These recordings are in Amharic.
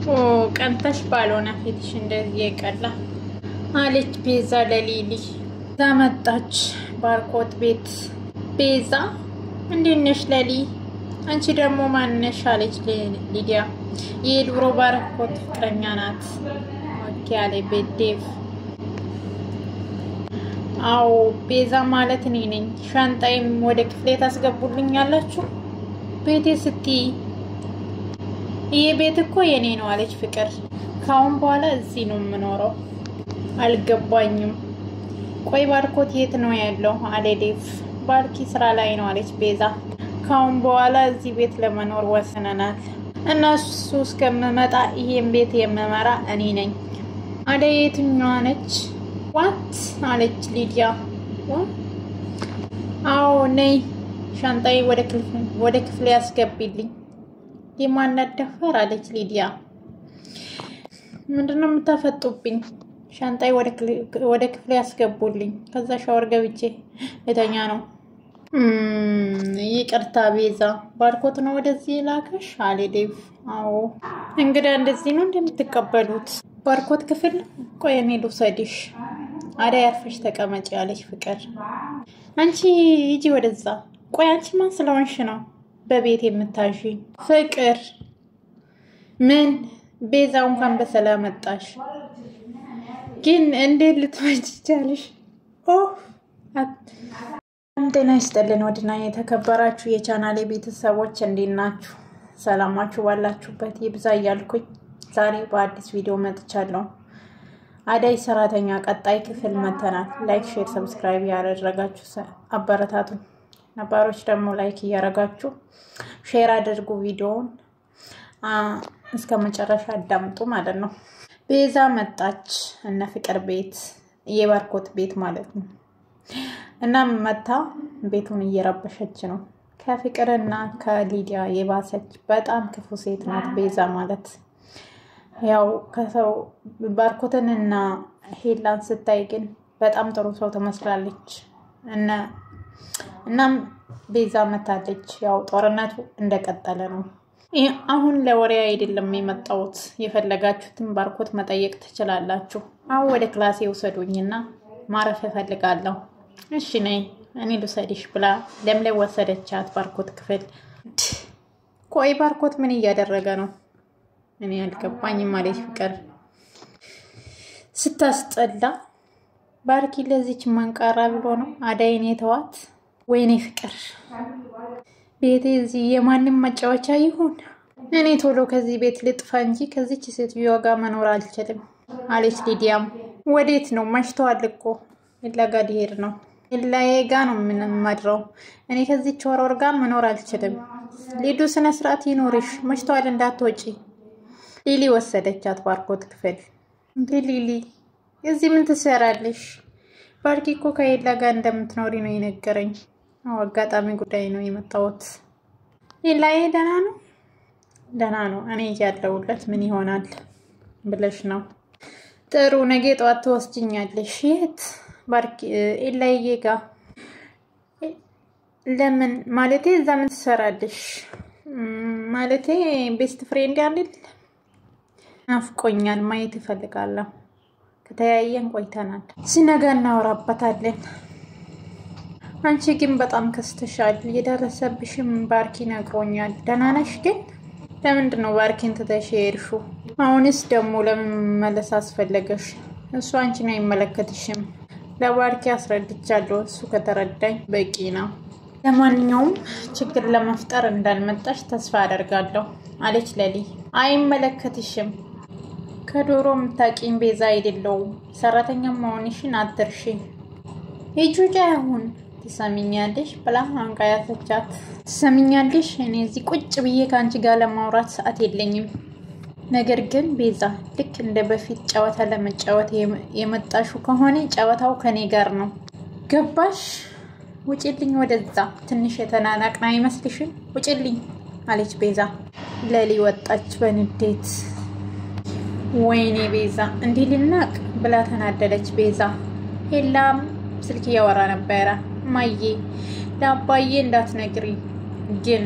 ኦ ቀንተሽ ባልሆነ ፊትሽ እንደዚህ የቀላ አለች ቤዛ ለሊሊ። ዛመጣች ባርኮት ቤት። ቤዛ እንዴት ነሽ ለሊ? አንቺ ደግሞ ማን ነሽ? አለች ሊዲያ። የድሮ ባርኮት ፍቅረኛ ናት። ኦኬ አለ ቤዴቭ። አዎ ቤዛ ማለት እኔ ነኝ። ሻንጣይም ወደ ክፍሌ ታስገቡልኛላችሁ? ቤቴ ስትይ ይሄ ቤት እኮ የኔ ነው አለች ፍቅር። ካሁን በኋላ እዚህ ነው የምኖረው። አልገባኝም። ቆይ ባርኮት የት ነው ያለው? አለ ዴቭ። ባርኪ ስራ ላይ ነው አለች ቤዛ። ካሁን በኋላ እዚህ ቤት ለመኖር ወስነናል። እነሱ እስከምመጣ ይሄን ቤት የምመራ እኔ ነኝ። አደ የትኛዋ ነች? ዋት አለች ሊዲያ። አዎ ነይ ሻንጣዬ ወደ ክፍሌ ያስገቢልኝ። የማናደፈር አለች ሊዲያ። ምንድነው የምታፈጡብኝ? ሻንጣዬ ወደ ክፍሌ ያስገቡልኝ። ከዛ ሻወር ገብቼ እተኛ ነው። ይቅርታ ቤዛ፣ ባርኮት ነው ወደዚህ ላከሽ? አለ ዴቭ። አዎ እንግዳ እንደዚህ ነው እንደምትቀበሉት? ባርኮት ክፍል ቆይ እኔ ልውሰድሽ። አዳይ አርፈሽ ተቀመጪ አለች ፍቅር። አንቺ ሂጂ ወደዛ። ቆይ አንቺ ማን ስለሆንሽ ነው በቤት የምታዢ? ፍቅር ምን? ቤዛ እንኳን በሰላም መጣሽ። ግን እንዴት ልትመጪ ቻልሽ? ጤና ይስጥልን ወድና የተከበራችሁ የቻናሌ ቤተሰቦች እንዴት ናችሁ? ሰላማችሁ ባላችሁበት ይብዛ እያልኩኝ ዛሬ በአዲስ ቪዲዮ መጥቻለሁ። አዳይ ሰራተኛ ቀጣይ ክፍል መተናል። ላይክ፣ ሼር፣ ሰብስክራይብ ያደረጋችሁ አበረታቱን። ነባሮች ደግሞ ላይክ እያደረጋችሁ ሼር አድርጉ ቪዲዮውን እስከ መጨረሻ አዳምጡ ማለት ነው። ቤዛ መጣች እነ ፍቅር ቤት፣ የባርኮት ቤት ማለት ነው። እና መታ ቤቱን እየረበሸች ነው። ከፍቅርና ከሊዲያ የባሰች በጣም ክፉ ሴት ናት ቤዛ ማለት። ያው ከሰው ባርኮትንና ሄላን ስታይ ግን በጣም ጥሩ ሰው ትመስላለች። እናም ቤዛ መታለች። ያው ጦርነቱ እንደቀጠለ ነው። አሁን ለወሬ አይደለም የመጣሁት። የፈለጋችሁትን ባርኮት መጠየቅ ትችላላችሁ። አሁን ወደ ክላሴ ወሰዱኝና ማረፍ እፈልጋለሁ። እሺ ነይ እኔ ልውሰድሽ ብላ ለምለም ወሰደቻት ባርኮት ክፍል። ቆይ ባርኮት ምን እያደረገ ነው? እኔ አልገባኝም ማለት ፍቅር ስታስጠላ። ባርኪ ለዚች መንቃራ ብሎ ነው አዳይን የተዋት። ወይኔ ፍቅር ቤቴ እዚህ የማንም መጫወቻ ይሁን? እኔ ቶሎ ከዚህ ቤት ልጥፋ እንጂ ከዚች ሴትዮ ጋር መኖር አልችልም አለች ሊዲያም። ወዴት ነው? መሽቷል እኮ ለጋድ ሄር ነው ኢላዬ ጋር ነው የምንመድረው። እኔ ከዚች ወሮር ጋር መኖር አልችልም። ሊዱ ስነ ስርዓት ይኖርሽ፣ መሽቷል እንዳትወጪ። ሊሊ ወሰደቻት ባርኮት ክፍል። ሊሊ እዚህ ምን ትሰራለሽ? ባርኪ እኮ ከኤላ ጋር እንደምትኖሪ ነው የነገረኝ። አጋጣሚ ጉዳይ ነው የመጣሁት። ኢላዬ ደህና ነው? ደህና ነው። እኔ ያለሁለት ምን ይሆናል ብለሽ ነው? ጥሩ ነገ ጠዋት ትወስጂኛለሽ። የት? ባርኪ ኢላዬ ጋር። ለምን ማለቴ እዛ ምን ትሰራለሽ? ማለቴ ቤስት ፍሬንድ አይደል? አፍቆኛል፣ ማየት እፈልጋለሁ። ከተያየን ቆይተናል። ሲነጋ እናወራበታለን። አንቺ ግን በጣም ከስተሻል። የደረሰብሽም ባርኪ ነግሮኛል። ደህና ነሽ ግን? ለምንድን ነው ባርኪን ትተሽ የሄድሽው? አሁንስ ደግሞ ለምን መመለስ አስፈለገሽ? እሱ አንቺን አይመለከትሽም። ለባርኪ አስረድቻለሁ። እሱ ከተረዳኝ በቂ ነው። ለማንኛውም ችግር ለመፍጠር እንዳልመጣሽ ተስፋ አደርጋለሁ አለች ለሊ። አይመለከትሽም። ከዶሮ ምታቂኝ ቤዛ አይደለሁም። ሰራተኛ መሆንሽን አትርሺ። የጁጃ ይሁን ትሰሚኛለሽ ብላ አንቃ ያዘቻት። ትሰሚኛለሽ? እኔ እዚህ ቁጭ ብዬ ካንቺ ጋር ለማውራት ሰዓት የለኝም። ነገር ግን ቤዛ ልክ እንደ በፊት ጨዋታ ለመጫወት የመጣሹ ከሆነ ጨዋታው ከኔ ጋር ነው። ገባሽ? ውጪልኝ ወደዛ። ትንሽ የተናናቅና አይመስልሽም? ውጪልኝ አለች ቤዛ። ለሊ ወጣች በንዴት። ወይኔ ቤዛ እንዲህ ልናቅ ብላ ተናደደች ቤዛ። ሄላም ስልክ እያወራ ነበረ። ማዬ ለአባዬ እንዳትነግሪ፣ ግን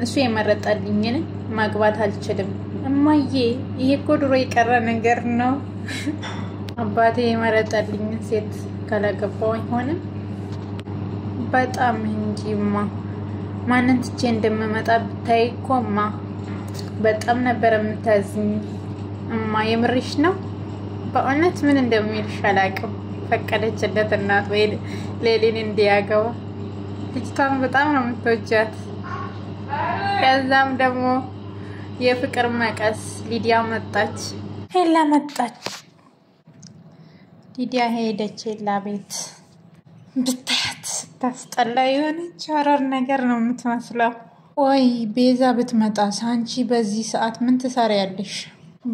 እሱ የመረጠልኝን ማግባት አልችልም። እማዬ ይሄ እኮ ድሮ የቀረ ነገር ነው። አባቴ የመረጠልኝ ሴት ካላገባው አይሆንም። በጣም እንጂማ ማንን ትቼ እንደምመጣ ብታይ እኮማ በጣም ነበር የምታዝኝ። እማ የምርሽ ነው? በእውነት ምን እንደሚልሽ አላውቅም። ፈቀደችለት እናት ወይ ሌሊን እንዲያገባ። ልጅቷን በጣም ነው የምትወጃት። ከዛም ደግሞ የፍቅር መቀስ ሊዲያ መጣች። ሄላ መጣች። ሊዲያ ሄደች ሄላ ቤት። ብታያት ስታስጠላ የሆነች ሆረር ነገር ነው የምትመስለው። ወይ ቤዛ ብትመጣስ? አንቺ በዚህ ሰዓት ምን ትሰሪያለሽ?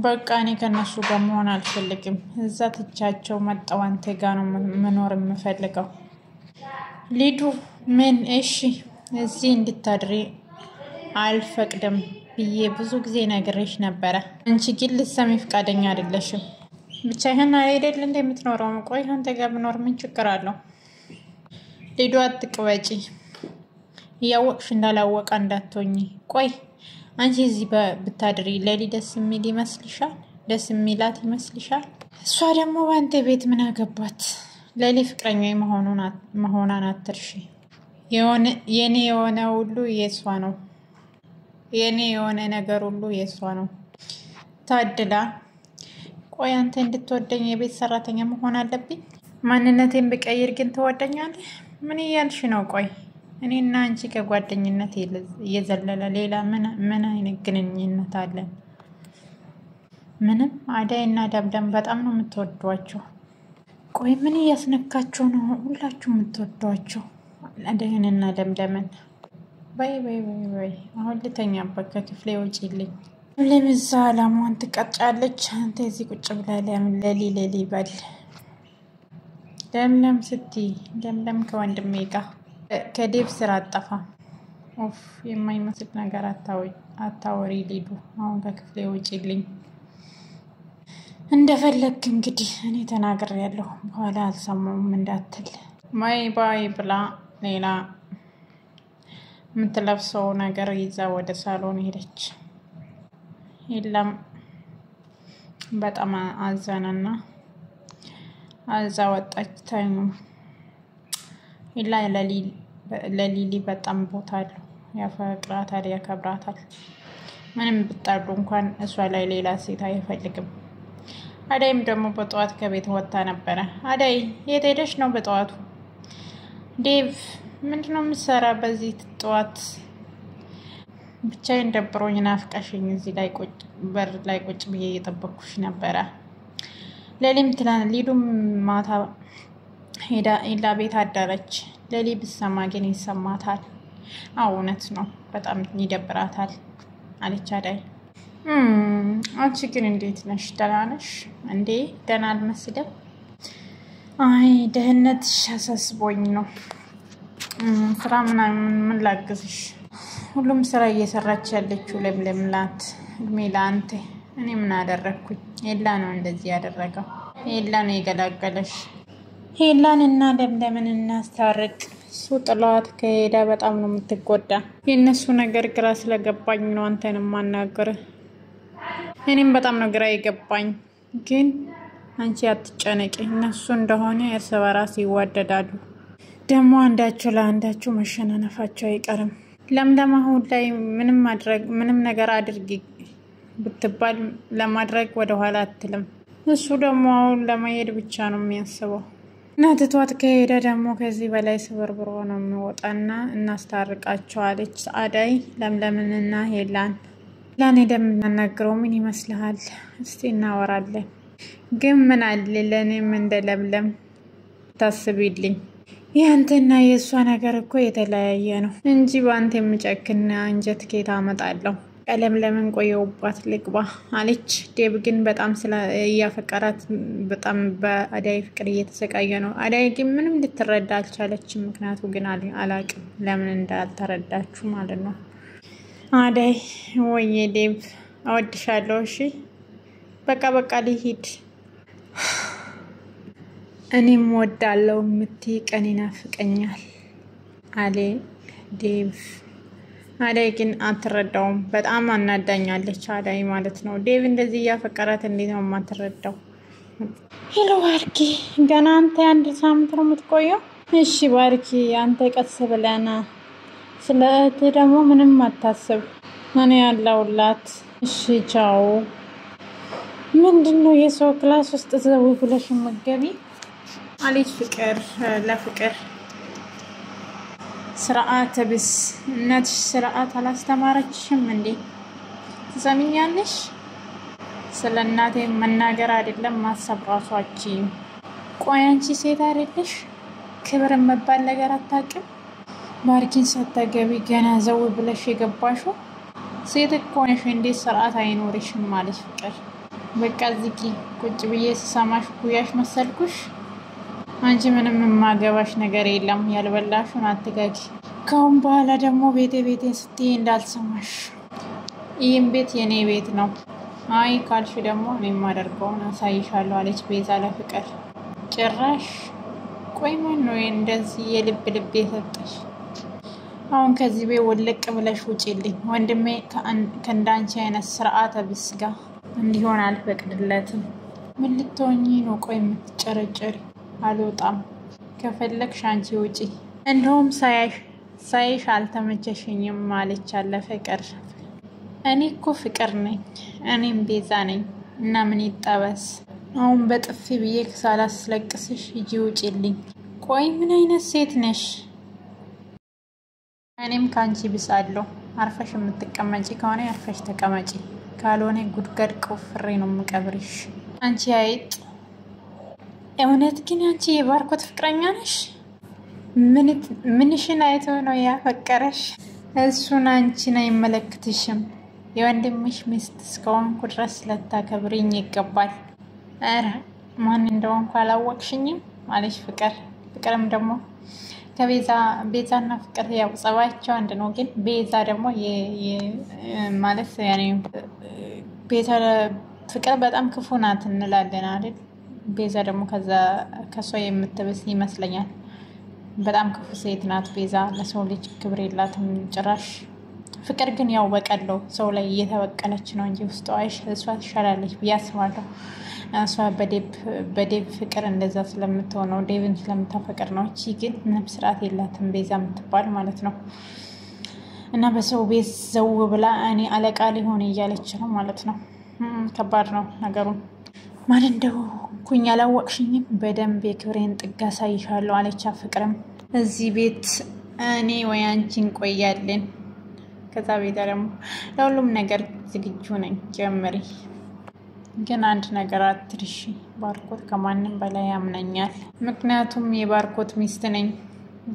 በቃ እኔ ከነሱ ጋር መሆን አልፈልግም። እዛ ትቻቸው መጣው አንተ ጋር ነው መኖር የምፈልገው። ሊዱ ምን? እሺ እዚህ እንድታድሪ አልፈቅድም ብዬ ብዙ ጊዜ ነግሬሽ ነበረ። አንቺ ግን ልትሰሚ ፈቃደኛ አይደለሽም። ብቻዬን አይደል እንደምትኖረው? ቆይ አንተ ጋር ብኖር ምን ችግር አለው? ሊዱ አትቅበጪ። ያወቅሽ እንዳላወቀ እንዳትሆኚ። ቆይ አንቺ እዚህ ብታድሪ ለሊ ደስ የሚል ይመስልሻል? ደስ የሚላት ይመስልሻል? እሷ ደግሞ በአንተ ቤት ምን አገባት? ለሊ ፍቅረኛ መሆኗን አትርሺ። የኔ የሆነ ሁሉ የሷ ነው። የኔ የሆነ ነገር ሁሉ የሷ ነው። ታድላ። ቆይ አንተ እንድትወደኝ የቤት ሰራተኛ መሆን አለብኝ? ማንነቴን ብቀይር ግን ትወደኛለህ? ምን እያልሽ ነው? ቆይ እኔና አንቺ ከጓደኝነት እየዘለለ ሌላ ምን አይነት ግንኙነት አለን? ምንም። አዳይና ደምደም በጣም ነው የምትወዷቸው። ቆይ ምን እያስነካቸው ነው ሁላችሁ የምትወዷቸው አዳይንና ደምደምን? በይ አሁን ልተኛበት። ከክፍሌ ውጪልኝ። ለምዛ አላማን ትቀጫለች። አንተ እዚህ ቁጭ ብላ ለሊ በል። ለምለም ስትይ ለምለም ከወንድሜ ጋር ከዴቭ ስራ አጠፋ። ኦፍ የማይመስል ነገር አታወሪ ሊዱ። አሁን ከክፍሌ ውጪልኝ። እንደፈለክ እንግዲህ እኔ ተናግሬያለሁ። በኋላ አልሰማሁም እንዳትል። ባይ ብላ ሌላ የምትለብሰው ነገር ይዛ ወደ ሳሎን ሄደች። የለም በጣም አዘነና አዛ ወጣች። ታዩ ለሊሊ በጣም ቦታ አለው። ያፈቅራታል፣ ያከብራታል። ምንም ብጣሉ እንኳን እሷ ላይ ሌላ ሴት አይፈልግም። አዳይም ደግሞ በጠዋት ከቤት ወጣ ነበረ። አዳይ የት ሄደሽ ነው በጠዋቱ? ዴቭ ምንድነው የምትሰራ በዚህ ጠዋት? ብቻዬን ደብሮኝ ናፍቀሽኝ እዚህ ላይ በር ላይ ቁጭ ብዬ እየጠበቅኩሽ ነበረ። ሊዱም ማታ ሄዳ ቤት አደረች። ለሊ ብትሰማ ግን ይሰማታል። እውነት ነው በጣም ይደብራታል አለች አዳይ። አንቺ ግን እንዴት ነሽ? ደህና ነሽ እንዴ? ደህና አልመስልም። አይ ደህንነትሽ አሳስቦኝ ነው። ስራ ምን ላግዝሽ? ሁሉም ስራ እየሰራች ያለችው ለምለም ናት። እድሜ ለአንተ። እኔ ምን አደረኩኝ? ሄላ ነው እንደዚህ ያደረገው። ሄላ ነው የገላገለሽ። ሄላን እና ለምለምን እናስታርቅ። እሱ ጥሏት ከሄዳ በጣም ነው የምትጎዳ። የእነሱ ነገር ግራ ስለገባኝ ነው አንተን ማናገርህ። እኔም በጣም ነው ግራ የገባኝ። ግን አንቺ አትጨነቂ። እነሱ እንደሆነ እርስ በራስ ይዋደዳሉ። ደግሞ አንዳቸው ለአንዳቸው መሸናነፋቸው አይቀርም። ለምለም አሁን ላይ ምንም ነገር አድርጊ ብትባል ለማድረግ ወደ ኋላ አትልም። እሱ ደግሞ አሁን ለመሄድ ብቻ ነው የሚያስበው። ናትቷት ከሄደ ደግሞ ከዚህ በላይ ስብርብሮ ነው የሚወጣና እናስታርቃቸዋለች አዳይ ለምለምንና ሄላን። ላኔ እንደምናናግረው ምን ይመስልሃል? እስቲ እናወራለን። ግን ምን አለ ለኔም እንደ ለምለም ታስቢልኝ። ያንተና የሷ ነገር እኮ የተለያየ ነው እንጂ ባንተ የምጨክና አንጀት ከታ አመጣለሁ። ለምለምን ቆየውባት ልግባ አለች። ዴብ ግን በጣም ያፈቀራት በጣም በአዳይ ፍቅር እየተሰቃየ ነው። አዳይ ግን ምንም ልትረዳ አልቻለችም። ምክንያቱ ግን አላቅም ለምን እንዳልተረዳችሁ ማለት ነው። አዳይ ወይ ዴብ አወድሻለሁ። እሺ በቃ ልሂድ። እኔም ወዳለው ምትይ ቀን ይናፍቀኛል አለ ዴቭ። አዳይ ግን አትረዳውም። በጣም አናዳኛለች አዳይ ማለት ነው። ዴቭ እንደዚህ እያፈቀራት እንዴት ነው የማትረዳው? ሄሎ ባርኪ፣ ገና አንተ አንድ ሳምንት ነው የምትቆየው? እሺ ባርኪ፣ አንተ ቀስ ብለና፣ ስለ እህትህ ደግሞ ምንም አታስብ፣ እኔ ያለሁላት። እሺ ቻው። ምንድነው የሰው ክላስ ውስጥ ዘው ብለሽ መገቢ አለች ፍቅር ለፍቅር። ስርዓት ቢስ እናትሽ ስርዓት አላስተማረችሽም እንዴ? ትሰሚኛለሽ? ስለ እናቴ መናገር አይደለም ማሰብ ራሷች። ቆይ አንቺ ሴት አይደለሽ? ክብር መባል ነገር አታውቂም? ባርኪን ሳታገቢ ገና ዘው ብለሽ የገባሽው ሴት እኮ ነሽ። እንዴት ስርዓት አይኖርሽም ማለት ፍቅር። በቃ ዝጊ። ቁጭ ብዬ ስሰማሽ ኩያሽ መሰልኩሽ? አንቺ ምንም የማገባሽ ነገር የለም። ያልበላሽውን አትጋጊ። ካሁን በኋላ ደግሞ ቤቴ ስትይ እንዳልሰማሽ። ይህም ቤት የኔ ቤት ነው። አይ ካልሽ ደግሞ እኔ የማደርገውን አሳይሻለሁ አለች ቤዛ ለፍቅር። ጭራሽ ቆይ ማን ነው እንደዚህ የልብ የሰጠሽ? አሁን ከዚህ ቤት ወለቅ ብለሽ ውጪልኝ። ወንድሜ ከእንዳንቺ አይነት ስርዓተ ቢስ ጋር እንዲሆን አልፈቅድለትም። ምን ልትሆኚ ነው? ቆይ የምትጨረጨሪ? አልወጣም። ከፈለግሽ አንቺ ውጪ። እንደውም ሳይሽ አልተመቸሽኝም ማለች አለ ፍቅር። እኔ እኮ ፍቅር ነኝ፣ እኔም ቤዛ ነኝ እና ምን ይጠበስ? አሁን በጥፊ ብዬ ሳላስለቅስሽ ሂጂ ውጪልኝ። ቆይ ምን አይነት ሴት ነሽ? እኔም ካንቺ ብሳለሁ። አርፈሽ የምትቀመጪ ከሆነ አርፈሽ ተቀመጪ፣ ካልሆነ ጉድጓድ ቆፍሬ ነው የምቀብርሽ። አንቺ አይጥ! እውነት ግን አንቺ የባርኮት ፍቅረኛ ነሽ? ምንሽን አይቶ ነው ያፈቀረሽ? እሱን አንቺን አይመለከትሽም። የወንድምሽ ሚስት እስከሆንኩ ድረስ ልታከብሪኝ ይገባል። ኧረ ማን እንደሆንኩ አላወቅሽኝም አለች ፍቅር። ፍቅርም ደግሞ ቤዛና ፍቅር ያው ጸባያቸው አንድ ነው። ግን ቤዛ ደግሞ ማለት ያኔ ፍቅር በጣም ክፉ ናት እንላለን አይደል? ቤዛ ደግሞ ከሷ የምትብስ ይመስለኛል። በጣም ክፉ ሴት ናት ቤዛ። ለሰው ልጅ ክብር የላትም ጭራሽ። ፍቅር ግን ያው በቀለው ሰው ላይ እየተበቀለች ነው እንጂ ውስጧ እሷ ትሻላለች ብዬ አስባለሁ። እሷ በዴቭ ፍቅር እንደዛ ስለምትሆነው ዴቭን ስለምታፈቅር ነው። እቺ ግን ምንም ስርዓት የላትም ቤዛ የምትባል ማለት ነው። እና በሰው ቤት ዘው ብላ እኔ አለቃ ሊሆን እያለች ነው ማለት ነው። ከባድ ነው ነገሩ። ማን እንደሆንኩኝ አላወቅሽኝም? በደንብ የክብሬን ጥግ አሳይሻለሁ አለቻ ፍቅርም። እዚህ ቤት እኔ ወይ አንቺ እንቆያለን። ከዛ ቤዛ ደግሞ ለሁሉም ነገር ዝግጁ ነኝ፣ ጀምሪ። ግን አንድ ነገር አትርሺ፣ ባርኮት ከማንም በላይ ያምነኛል። ምክንያቱም የባርኮት ሚስት ነኝ።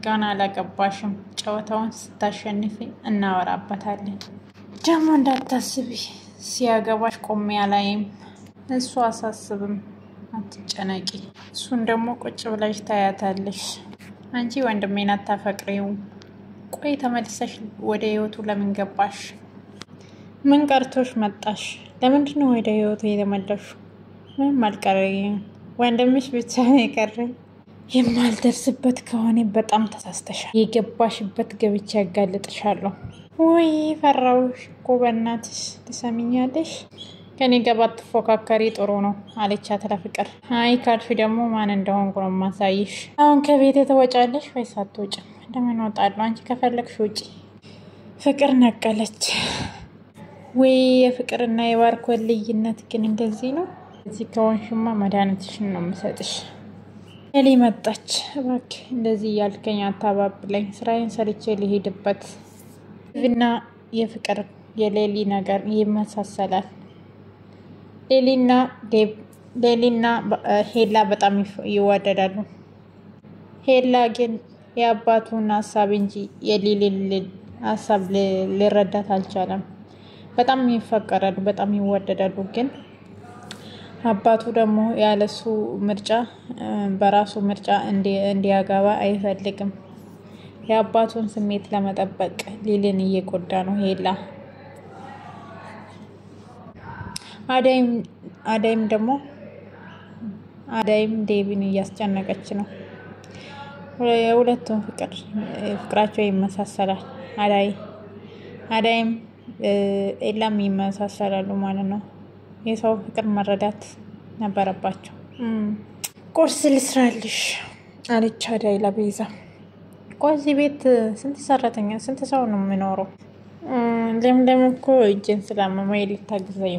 ገና አላገባሽም። ጨዋታውን ስታሸንፊ እናወራበታለን። ደግሞ እንዳታስቢ፣ ሲያገባሽ ቆሜ አላይም። እሱ አሳስብም፣ አትጨነቂ። እሱን ደግሞ ቁጭ ብለሽ ታያታለሽ። አንቺ ወንድሜን አታፈቅሪውም። ቆይ ተመልሰሽ ወደ ህይወቱ ለምን ገባሽ? ምን ቀርቶሽ መጣሽ? ለምንድን ነው ወደ ህይወቱ የተመለሹ? ምንም አልቀረኝም። ወንድምሽ ብቻ ነው የቀረኝ። የማልደርስበት ከሆነ በጣም ተሳስተሻል። የገባሽበት ገብቼ ያጋልጥሻለሁ። ወይ ፈራውሽ እኮ በእናትሽ። ትሰሚኛለሽ? ከኔ ጋር ባትፎካከሪ ጥሩ ነው አለቻት ለፍቅር። አይ ካልሽ ደግሞ ማን እንደሆንኩ ነው ማሳይሽ። አሁን ከቤት ተወጫለሽ ወይስ አትወጭም? ለምን ወጣለሁ? አንቺ ከፈለግሽ ውጪ። ፍቅር ነቀለች። ወይ የፍቅርና የባርኮት ልዩነት ግን እንደዚህ ነው። እዚህ ከሆንሽማ መድኃኒትሽን ነው የምሰጥሽ። ሌሊ መጣች። እባክህ እንደዚህ እያልከኝ አታባብለኝ። ስራዬን ሰርቼ ልሄድበት። እና የፍቅር የሌሊ ነገር ይመሳሰላል። ሌሊና ሄላ በጣም ይዋደዳሉ። ሄላ ግን የአባቱን ሀሳብ እንጂ የሌሊን ሀሳብ ሊረዳት አልቻለም። በጣም ይፈቀራሉ፣ በጣም ይወደዳሉ። ግን አባቱ ደግሞ ያለሱ ምርጫ በራሱ ምርጫ እንዲያገባ አይፈልግም። የአባቱን ስሜት ለመጠበቅ ሊልን እየጎዳ ነው ሄላ። አዳይም ዴቪን እያስጨነቀች ነው። የሁለቱም ፍቅራቸው ይመሳሰላል። አዳይ አዳይም ኤላም ይመሳሰላሉ ማለት ነው። የሰው ፍቅር መረዳት ነበረባቸው። ቁርስ ልስራልሽ አለች አዳይ ለቤዛ። ቆይ እዚህ ቤት ስንት ሰራተኛ ስንት ሰው ነው የሚኖረው? ለምለም እኮ እጄን ስላመመኝ ልታግዘኝ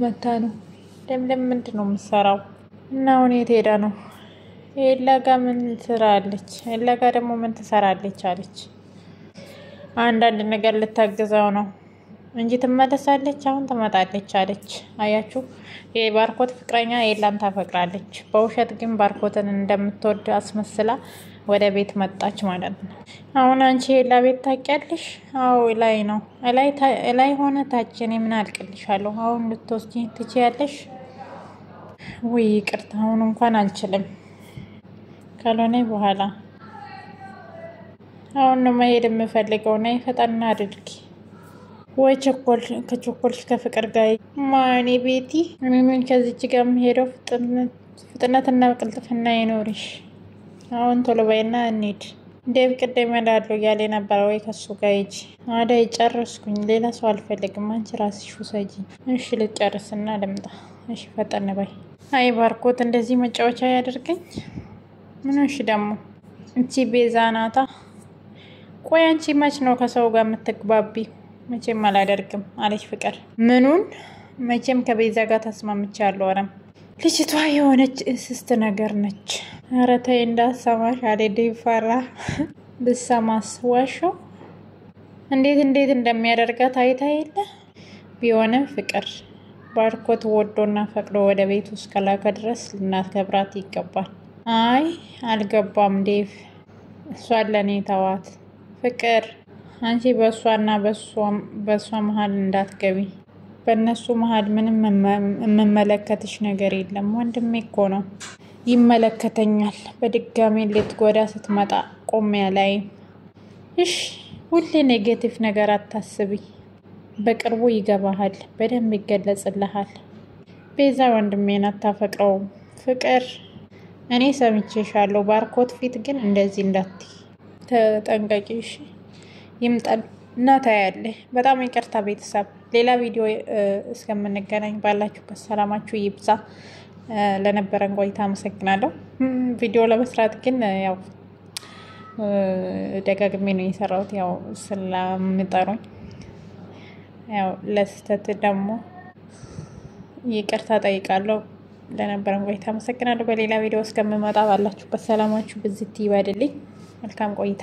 መታ ነው። ለምለም ምንድን ነው የምትሰራው? እና አሁን የት ሄዳ ነው? ኤላ ጋ ምን ትሰራለች? ኤላ ጋ ደግሞ ምን ትሰራለች አለች። አንዳንድ ነገር ልታግዘው ነው እንጂ ትመለሳለች። አሁን ትመጣለች አለች። አያችሁ፣ የባርኮት ፍቅረኛ ኤላን ታፈቅራለች። በውሸት ግን ባርኮትን እንደምትወድ አስመስላ ወደ ቤት መጣች ማለት ነው። አሁን አንቺ ኤላ ቤት ታውቂያለሽ? አዎ ላይ ነው። ላይ ሆነ ታች እኔ ምን አልቅልሻለሁ? አሁን ልትወስጂኝ ትችያለሽ? ውይ ይቅርታ፣ አሁን እንኳን አልችልም። ካልሆነ በኋላ አሁን ነው መሄድ የምፈልገው። ነይ ፈጠን አድርጊ። ወይ ከቾኮልሽ ከፍቅር ጋር ማኔ ቤቲ ምን ከዚች ጋር የምሄደው ፍጥነትና ቅልጥፍና ይኖርሽ። አሁን ቶሎ በይና እንሂድ። ዴቭ ቅድም እሄዳለሁ እያለ ነበር። ወይ ከሱ ጋር ሂጂ። አዳይ ጨረስኩኝ፣ ሌላ ሰው አልፈልግም። አንቺ ራስሽ ውሰጂ። እሺ ልጨርስና ልምጣ። እሺ ፈጠን በይ። አይ ባርኮት እንደዚህ መጫወቻ ያደርገኝ። ምን እሺ ደግሞ እቺ ቤዛ ናታ። ቆይ አንቺ መች ነው ከሰው ጋር የምትግባቢ? መቼም አላደርግም አለች ፍቅር። ምኑን? መቼም ከቤዛ ጋር ተስማምቻለሁ። አረም ልጅቷ የሆነች እንስስት ነገር ነች። ኧረ ተይ እንዳሰማሽ አለ ዴቭ ፈራ። ብሰማስ ዋሻው እንዴት እንደሚያደርጋት አይታ የለ። ቢሆንም ፍቅር ባርኮት ወዶና ፈቅዶ ወደ ቤት ውስጥ ከላከ ድረስ ልናከብራት ይገባል። አይ አልገባም ዴቭ፣ እሷን ለኔ ተዋት። ፍቅር አንቺ በእሷና በእሷ መሀል እንዳትገቢ። በእነሱ መሀል ምንም የምመለከትሽ ነገር የለም። ወንድሜ እኮ ነው። ይመለከተኛል። በድጋሚ ልትጎዳ ስትመጣ ቆሜ ላይ። እሽ ሁሌ ኔጌቲቭ ነገር አታስቢ። በቅርቡ ይገባሃል፣ በደንብ ይገለጽልሃል። ቤዛ ወንድሜን አታፈቅረውም። ፍቅር እኔ ሰምቼሻለሁ። ባርኮት ፊት ግን እንደዚህ እንዳትይ ተጠንቀቂ። እሺ ይምጣል እና ታያለህ። በጣም ይቅርታ ቤተሰብ። ሌላ ቪዲዮ እስከምንገናኝ ባላችሁበት ሰላማችሁ ይብዛ። ለነበረን ቆይታ አመሰግናለሁ። ቪዲዮ ለመስራት ግን ያው ደጋግሜ ነው የሰራሁት፣ ያው ስለምጠሩኝ ያው ለስተት ደግሞ ይቅርታ ጠይቃለሁ። ለነበረን ቆይታ አመሰግናለሁ። በሌላ ቪዲዮ እስከምመጣ ባላችሁበት ሰላማችሁ ብዝት ይበልልኝ። መልካም ቆይታ